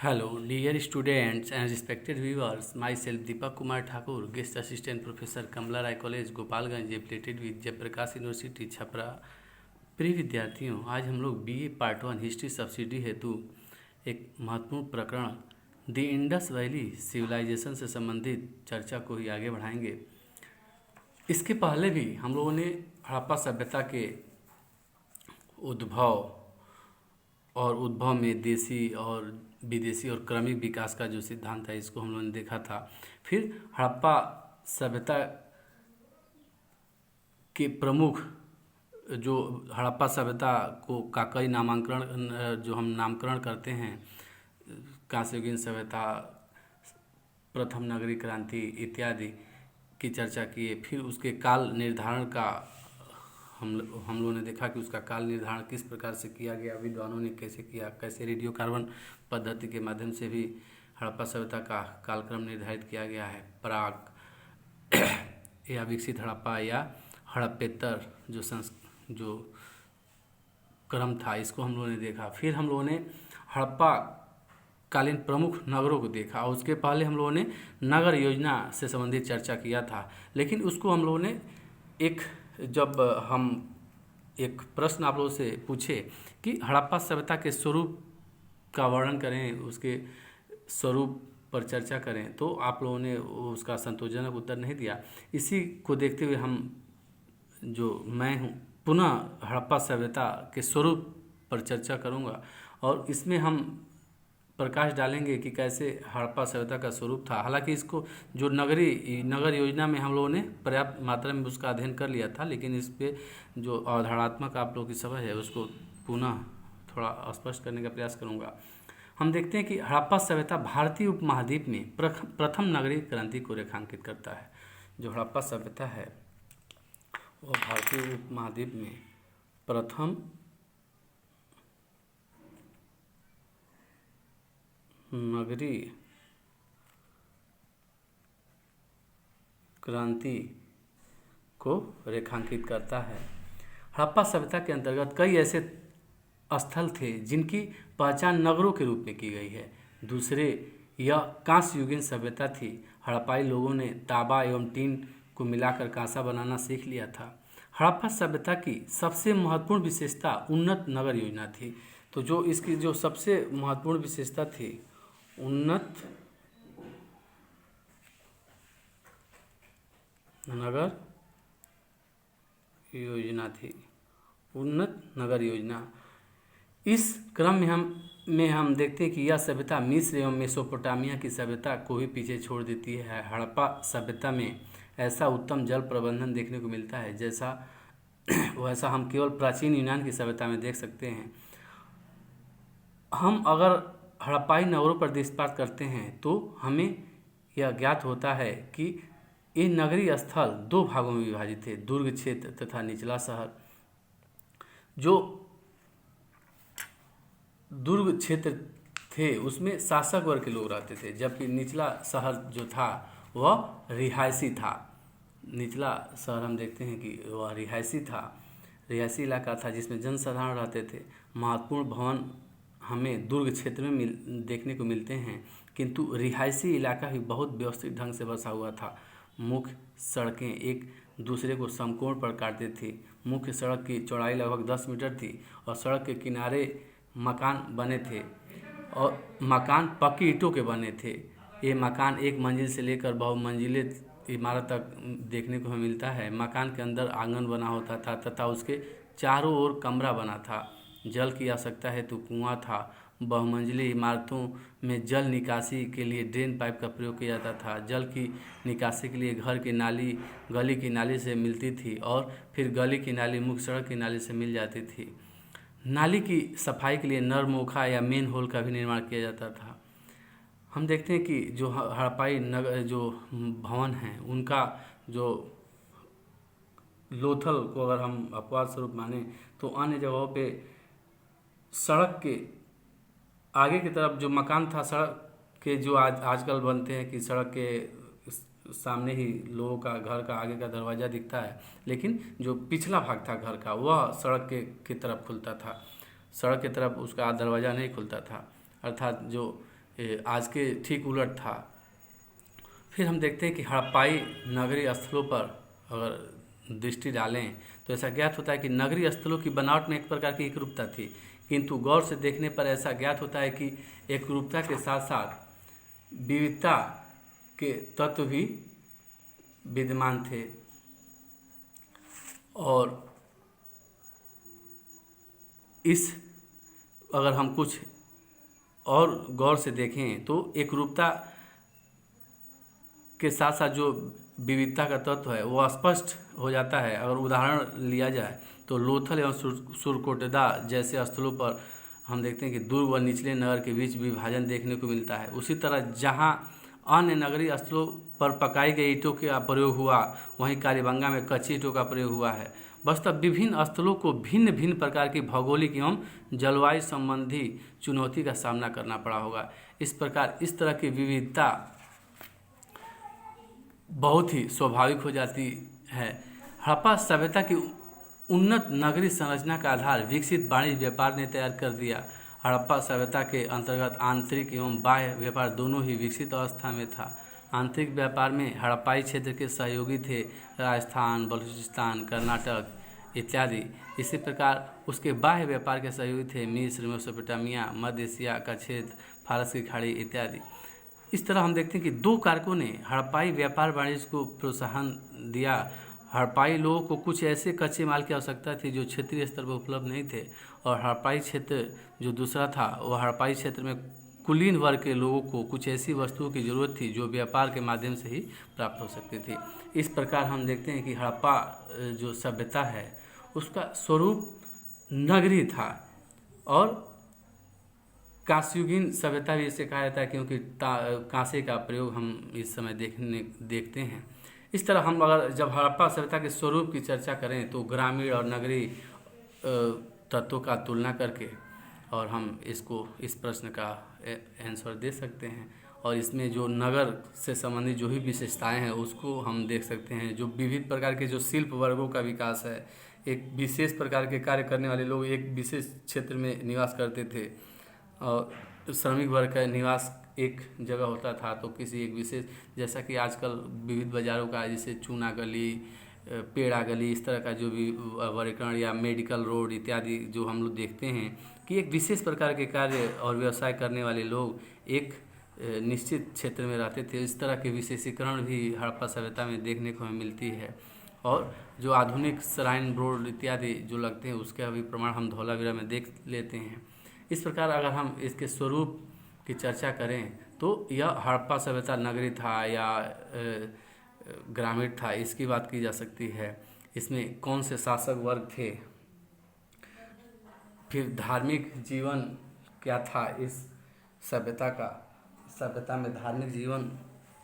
Hello, dear students and respected viewers. Myself Deepak Kumar Thakur, guest assistant professor Kamla Rai College, Gopalganj, affiliated with Jayaprakash university Chhapra. प्रिय विद्यार्थियों, आज हम लोग BA part 1 history subsidy हेतु एक महत्वपूर्ण प्रकरण द इंडस वैली सिविलाइजेशन से संबंधित चर्चा को ही आगे बढ़ाएंगे। इसके पहले भी हम लोगों ने हड़प्पा सभ्यता के उद्भव में देसी और विदेशी और क्रमिक विकास का जो सिद्धांत है, इसको हम लोगों ने देखा था। फिर हड़प्पा सभ्यता के प्रमुख जो हड़प्पा सभ्यता को का कई जो हम नामकरण करते हैं, कांस्ययुगीन सभ्यता, प्रथम नगरीय क्रांति इत्यादि की चर्चा किए। फिर उसके काल निर्धारण का हम लोगों ने देखा कि उसका काल निर्धारण किस प्रकार से किया गया, विद्वानों ने कैसे किया, कैसे रेडियो कार्बन पद्धति के माध्यम से भी हड़प्पा सभ्यता का कालक्रम निर्धारित किया गया है। प्राग या विकसित हड़प्पा या हड़प्पेतर जो क्रम था, इसको हम लोगों ने देखा। फिर हम लोगों ने हड़प्पा कालीन प्रमुख नगरों को देखा और उसके पहले हम लोगों ने नगर योजना से संबंधित चर्चा किया था। लेकिन उसको हम लोगों ने जब हम एक प्रश्न आप लोगों से पूछे कि हड़प्पा सभ्यता के स्वरूप का वर्णन करें, उसके स्वरूप पर चर्चा करें, तो आप लोगों ने उसका संतोषजनक उत्तर नहीं दिया। इसी को देखते हुए मैं हूँ पुनः हड़प्पा सभ्यता के स्वरूप पर चर्चा करूँगा और इसमें हम प्रकाश डालेंगे कि कैसे हड़प्पा सभ्यता का स्वरूप था। हालांकि इसको जो नगर योजना में हम लोगों ने पर्याप्त मात्रा में उसका अध्ययन कर लिया था, लेकिन इस पे जो अवधारणात्मक आप लोगों की समझ है उसको पुनः थोड़ा स्पष्ट करने का प्रयास करूंगा। हम देखते हैं कि हड़प्पा सभ्यता भारतीय उपमहाद्वीप में प्रथम नगरीय क्रांति को रेखांकित करता है। जो हड़प्पा सभ्यता है वो भारतीय उपमहाद्वीप में प्रथम नगरीय क्रांति को रेखांकित करता है। हड़प्पा सभ्यता के अंतर्गत कई ऐसे स्थल थे जिनकी पहचान नगरों के रूप में की गई है। दूसरे यह कांस्ययुगीन सभ्यता थी। हड़प्पाई लोगों ने तांबा एवं टीन को मिलाकर कांसा बनाना सीख लिया था। हड़प्पा सभ्यता की सबसे महत्वपूर्ण विशेषता उन्नत नगर योजना थी। तो जो इसकी जो सबसे महत्वपूर्ण विशेषता थी उन्नत नगर योजना थी। उन्नत नगर योजना इस क्रम में हम देखते हैं कि यह सभ्यता मिस्र एवं मेसोपोटामिया की सभ्यता को भी पीछे छोड़ देती है। हड़प्पा सभ्यता में ऐसा उत्तम जल प्रबंधन देखने को मिलता है वैसा हम केवल प्राचीन यूनान की सभ्यता में देख सकते हैं। हम अगर हड़प्पाई नगरों पर दृष्टिपात करते हैं तो हमें यह ज्ञात होता है कि ये नगरीय स्थल दो भागों में विभाजित थे, दुर्ग क्षेत्र तथा निचला शहर। जो दुर्ग क्षेत्र थे उसमें शासक वर्ग के लोग रहते थे, जबकि निचला शहर जो था वह रिहायशी था। निचला शहर हम देखते हैं कि वह रिहायशी इलाका था जिसमें जनसाधारण रहते थे। महत्वपूर्ण भवन हमें दुर्ग क्षेत्र में देखने को मिलते हैं, किंतु रिहायशी इलाका भी बहुत व्यवस्थित ढंग से बसा हुआ था। मुख्य सड़कें एक दूसरे को समकोण पर काटती थी। मुख्य सड़क की चौड़ाई लगभग 10 मीटर थी और सड़क के किनारे मकान बने थे और मकान पक्की ईंटों के बने थे। ये मकान एक मंजिल से लेकर बहुमंजिले इमारत तक देखने को हमें मिलता है। मकान के अंदर आंगन बना होता था तथा उसके चारों ओर कमरा बना था। जल की आवश्यकता है तो कुआं था। बहुमंजिली इमारतों में जल निकासी के लिए ड्रेन पाइप का प्रयोग किया जाता था। जल की निकासी के लिए घर की नाली गली की नाली से मिलती थी और फिर गली की नाली मुख्य सड़क की नाली से मिल जाती थी। नाली की सफाई के लिए नरमोखा या मेन होल का भी निर्माण किया जाता था। हम देखते हैं कि जो हड़प्पाई नगर जो भवन हैं उनका जो लोथल को अगर हम अपवाद स्वरूप माने तो अन्य जगहों पे सड़क के आगे की तरफ जो मकान था, सड़क के जो आजकल बनते हैं कि सड़क के सामने ही लोगों का घर का आगे का दरवाज़ा दिखता है, लेकिन जो पिछला भाग था घर का वह सड़क की तरफ खुलता था। सड़क की तरफ उसका दरवाज़ा नहीं खुलता था। अर्थात जो आज के ठीक उलट था। फिर हम देखते हैं कि हड़प्पाई नगरीय स्थलों पर अगर दृष्टि डालें तो ऐसा ज्ञात होता है कि नगरीय स्थलों की बनावट में एक प्रकार की एकरूपता थी, किंतु गौर से देखने पर ऐसा ज्ञात होता है कि एकरूपता के साथ साथ विविधता के तत्व भी विद्यमान थे। और इस अगर हम कुछ और गौर से देखें तो एकरूपता के साथ साथ जो विविधता का तत्व है वो स्पष्ट हो जाता है। अगर उदाहरण लिया जाए तो लोथल एवं सुरकोटदा जैसे स्थलों पर हम देखते हैं कि दुर्ग व निचले नगर के बीच विभाजन देखने को मिलता है। उसी तरह जहां अन्य नगरीय स्थलों पर पकाई गई ईंटों का प्रयोग हुआ, वहीं कालीबंगा में कच्ची ईंटों का प्रयोग हुआ है। वस्तुतः विभिन्न स्थलों को भिन्न भिन्न प्रकार की भौगोलिक एवं जलवायु संबंधी चुनौती का सामना करना पड़ा होगा। इस प्रकार इस तरह की विविधता बहुत ही स्वाभाविक हो जाती है। हड़प्पा सभ्यता की उन्नत नगरीय संरचना का आधार विकसित वाणिज्य व्यापार ने तैयार कर दिया। हड़प्पा सभ्यता के अंतर्गत आंतरिक एवं बाह्य व्यापार दोनों ही विकसित अवस्था में था। आंतरिक व्यापार में हड़प्पाई क्षेत्र के सहयोगी थे राजस्थान, बलूचिस्तान, कर्नाटक इत्यादि। इसी प्रकार उसके बाह्य व्यापार के सहयोगी थे मिस्र, मेसोपोटामिया, मध्य एशिया का क्षेत्र, फारस की खाड़ी इत्यादि। इस तरह हम देखते हैं कि दो कारकों ने हड़प्पाई व्यापार वाणिज्य को प्रोत्साहन दिया। हड़प्पाई लोगों को कुछ ऐसे कच्चे माल की आवश्यकता थी जो क्षेत्रीय स्तर पर उपलब्ध नहीं थे, और हड़प्पाई क्षेत्र जो दूसरा था वह हड़प्पाई क्षेत्र में कुलीन वर्ग के लोगों को कुछ ऐसी वस्तुओं की जरूरत थी जो व्यापार के माध्यम से ही प्राप्त हो सकती थी। इस प्रकार हम देखते हैं कि हड़प्पा जो सभ्यता है उसका स्वरूप नगरीय था, और कांस्ययुगीन सभ्यता भी इसे कहा जाता है क्योंकि कांसे का प्रयोग हम इस समय देखते हैं। इस तरह हम अगर जब हड़प्पा सभ्यता के स्वरूप की चर्चा करें तो ग्रामीण और नगरीय तत्वों का तुलना करके और हम इसको इस प्रश्न का आंसर दे सकते हैं। और इसमें जो नगर से संबंधित जो भी विशेषताएं हैं उसको हम देख सकते हैं। जो विविध प्रकार के जो शिल्प वर्गों का विकास है, एक विशेष प्रकार के कार्य करने वाले लोग एक विशेष क्षेत्र में निवास करते थे, और श्रमिक वर्ग का निवास एक जगह होता था तो किसी एक विशेष, जैसा कि आजकल विविध बाज़ारों का जैसे चूना गली, पेड़ा गली, इस तरह का जो भी वर्गीकरण या मेडिकल रोड इत्यादि जो हम लोग देखते हैं कि एक विशेष प्रकार के कार्य और व्यवसाय करने वाले लोग एक निश्चित क्षेत्र में रहते थे। इस तरह के विशेषीकरण भी हड़प्पा सभ्यता में देखने को हमें मिलती है। और जो आधुनिक श्राइन बोर्ड इत्यादि जो लगते हैं उसके अभी प्रमाण हम धौलावीरा में देख लेते हैं। इस प्रकार अगर हम इसके स्वरूप की चर्चा करें तो यह हड़प्पा सभ्यता नगरी था या ग्रामीण था, इसकी बात की जा सकती है। इसमें कौन से शासक वर्ग थे, फिर धार्मिक जीवन क्या था इस सभ्यता में धार्मिक जीवन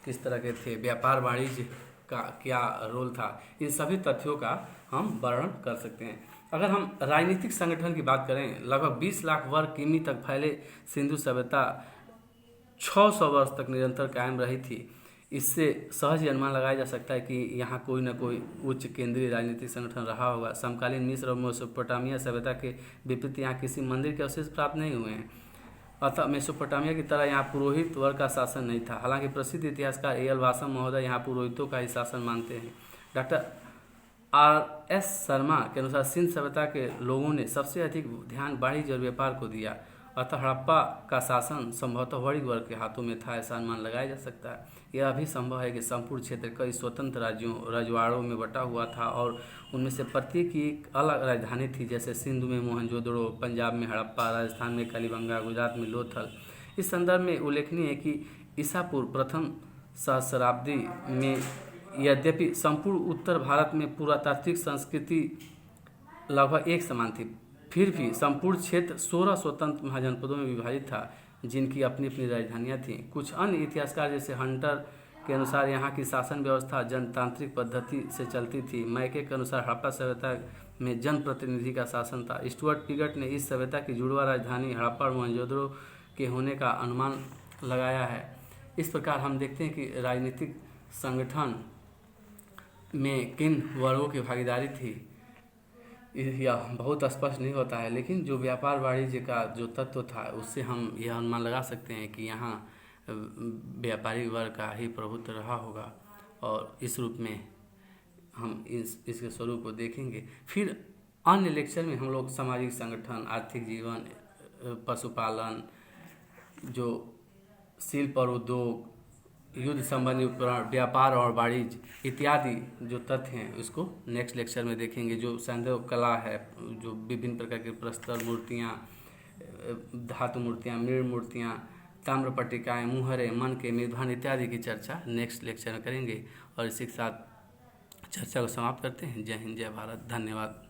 किस तरह के थे, व्यापार वाणिज्य का क्या रोल था, इन सभी तथ्यों का हम वर्णन कर सकते हैं। अगर हम राजनीतिक संगठन की बात करें, लगभग 20 लाख वर्ग किमी तक फैले सिंधु सभ्यता 600 वर्ष तक निरंतर कायम रही थी। इससे सहज ही अनुमान लगाया जा सकता है कि यहाँ कोई न कोई उच्च केंद्रीय राजनीतिक संगठन रहा होगा। समकालीन मिस्र और मेसोपोटामिया सभ्यता के विपरीत यहाँ किसी मंदिर के अवशेष प्राप्त नहीं हुए हैं। अतः मेसोपोटामिया की तरह यहाँ पुरोहित वर्ग का शासन नहीं था। हालांकि प्रसिद्ध इतिहासकार ए.एल. वासम महोदय यहाँ पुरोहितों का ही शासन मानते हैं। Doctor R.S. शर्मा के अनुसार सिंध सभ्यता के लोगों ने सबसे अधिक ध्यान वाणिज्य और व्यापार को दिया। अतः हड़प्पा का शासन संभवतः वणिक वर्ग के हाथों में था, ऐसा अनुमान लगाया जा सकता है। यह भी संभव है कि संपूर्ण क्षेत्र कई स्वतंत्र रजवाड़ों में बटा हुआ था और उनमें से प्रत्येक की एक अलग राजधानी थी, जैसे सिंधु में मोहनजोदड़ो, पंजाब में हड़प्पा, राजस्थान में कालीबंगा, गुजरात में लोथल। इस संदर्भ में उल्लेखनीय है कि ईसा पूर्व प्रथम सहस्राब्दी में यद्यपि संपूर्ण उत्तर भारत में पुरातात्विक संस्कृति लगभग एक समान थी, फिर भी संपूर्ण क्षेत्र 16 स्वतंत्र महाजनपदों में विभाजित था जिनकी अपनी अपनी राजधानियाँ थीं। कुछ अन्य इतिहासकार जैसे हंटर के अनुसार यहाँ की शासन व्यवस्था जनतांत्रिक पद्धति से चलती थी। मैके के अनुसार हड़प्पा सभ्यता में जनप्रतिनिधि का शासन था। स्टुअर्ट पिगट ने इस सभ्यता की जुड़वा राजधानी हड़प्पा और मोहनजोदड़ो के होने का अनुमान लगाया है। इस प्रकार हम देखते हैं कि राजनीतिक संगठन में किन वर्गों की भागीदारी थी, यह बहुत स्पष्ट नहीं होता है, लेकिन जो व्यापार वाणिज्य का जो तत्व था उससे हम यह अनुमान लगा सकते हैं कि यहाँ व्यापारी वर्ग का ही प्रभुत्व रहा होगा। और इस रूप में हम इसके स्वरूप को देखेंगे। फिर अन्य लेक्चर में हम लोग सामाजिक संगठन, आर्थिक जीवन, पशुपालन, जो शिल्प और उद्योग, युद्ध संबंधी उपकरण, व्यापार और वाणिज्य इत्यादि जो तथ्य हैं उसको नेक्स्ट लेक्चर में देखेंगे। जो सैंधव कला है, जो विभिन्न प्रकार के प्रस्तर मूर्तियाँ, धातु मूर्तियाँ, मृण मूर्तियाँ, ताम्र पट्टिकाएँ, मुहरे, मन के निर्धान इत्यादि की चर्चा नेक्स्ट लेक्चर में करेंगे। और इसी के साथ चर्चा को समाप्त करते हैं। जय हिंद, जय भारत, धन्यवाद।